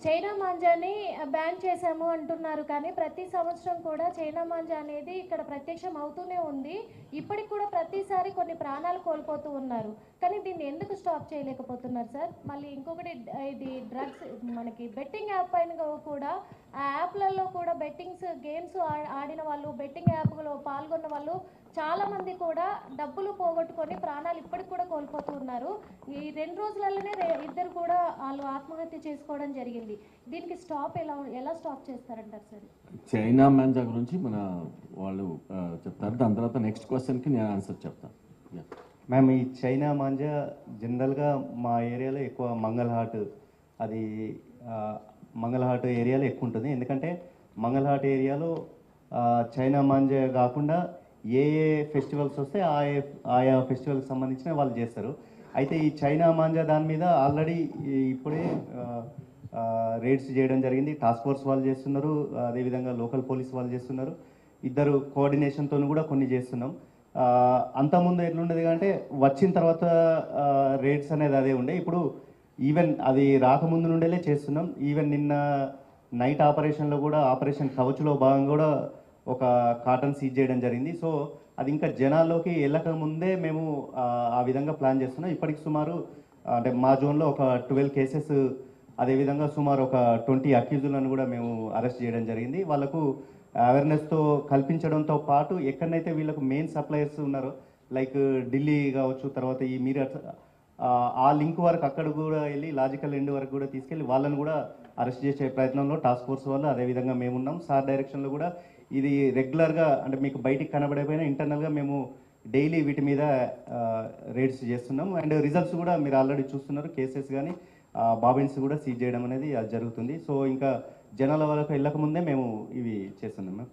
China మాంజాని ban చేశాము అంటున్నారు, కానీ ప్రతి సంవత్సరం కూడా చైనా మాంజా అనేది ఇక్కడ ప్రత్యక్షం అవుతూనే ఉంది. ఇప్పటికి కూడా ప్రతిసారి కొన్ని ప్రాణాలు కోల్పోతూ ఉన్నారు. కానీ దీన్ని ఎందుకు స్టాప్ చేయలేకపోతున్నారు సార్? మళ్ళీ ఇంకొకటి, ఇది డ్రగ్స్, మనకి బెట్టింగ్ యాప్ పైన కూడా, ఆ యాప్లలో కూడా బెట్టింగ్స్ గేమ్స్ ఆడిన వాళ్ళు, బెట్టింగ్ యాప్లో పాల్గొన్న వాళ్ళు చాలా మంది కూడా డబ్బులు పోగొట్టుకొని ప్రాణాలు ఇప్పటికి కూడా కోల్పోతూ ఉన్నారు. ఈ 2 రోజులలోనే ఇద్దరు కూడా వాళ్ళు ఆత్మహత్య చేసుకోవడం జరిగింది. దీనికి స్టాప్ ఎలా స్టాప్ చేస్తారంటారు సార్? చైనా మాంజా గురించి వాళ్ళు చెప్తారు. దాని తర్వాత నెక్స్ట్ క్వశ్చన్కి నేను ఆన్సర్ చెప్తాను. మ్యామ్, ఈ చైనా మాంజా జనరల్గా మా ఏరియాలో ఎక్కువ మంగళహాట్, అది మంగళహాట్ ఏరియాలో ఎక్కువ ఉంటుంది. ఎందుకంటే మంగళహాట్ ఏరియాలో చైనా మాంజా కాకుండా ఏ ఫెస్టివల్స్ వస్తే ఆయా ఫెస్టివల్కి సంబంధించిన వాళ్ళు చేస్తారు. అయితే ఈ చైనా మాంజా దాని మీద ఆల్రెడీ ఇప్పుడే రేడ్స్ చేయడం జరిగింది. టాస్క్ ఫోర్స్ వాళ్ళు చేస్తున్నారు, అదేవిధంగా లోకల్ పోలీస్ వాళ్ళు చేస్తున్నారు. ఇద్దరు కోఆర్డినేషన్తో కూడా కొన్ని చేస్తున్నాం. అంతకుముందు ఎట్లుండేది అంటే వచ్చిన తర్వాత రేడ్స్ అనేది అదే ఉండే. ఇప్పుడు ఈవెన్ అది రాకముందు నుండేలే చేస్తున్నాం. ఈవెన్ నిన్న నైట్ ఆపరేషన్లో కూడా, ఆపరేషన్ కవచ్లో భాగంగా కూడా ఒక కాటన్ సీజ్ చేయడం జరిగింది. సో అది ఇంకా జనాల్లోకి వెళ్ళక ముందే మేము ఆ విధంగా ప్లాన్ చేస్తున్నాం. ఇప్పటికి సుమారు అంటే మా జోన్లో ఒక 12 కేసెస్, అదేవిధంగా సుమారు ఒక 20 అక్యూజులను కూడా మేము అరెస్ట్ చేయడం జరిగింది. వాళ్ళకు అవేర్నెస్తో కల్పించడంతో పాటు ఎక్కడైతే వీళ్ళకు మెయిన్ సప్లయర్స్ ఉన్నారో, లైక్ ఢిల్లీ కావచ్చు, తర్వాత ఈ మీరట్, ఆ లింక్ వరకు అక్కడ కూడా వెళ్ళి లాజికల్ ఎండ్ వరకు కూడా తీసుకెళ్ళి వాళ్ళని కూడా అరెస్ట్ చేసే ప్రయత్నంలో టాస్క్ ఫోర్స్ వాళ్ళు, అదేవిధంగా మేమున్నాం. సార్ డైరెక్షన్లో కూడా ఇది రెగ్యులర్గా, అంటే మీకు బయటికి కనబడకపోయినా ఇంటర్నల్గా మేము డైలీ వీటి మీద రేడ్స్ చేస్తున్నాం. అండ్ రిజల్ట్స్ కూడా మీరు ఆల్రెడీ చూస్తున్నారు. కేసెస్ కానీ బాబిన్స్ కూడా సీజ్ చేయడం అనేది అది జరుగుతుంది. సో ఇంకా జనాల వరకు వెళ్ళకముందే మేము ఇవి చేస్తున్నాం మ్యామ్.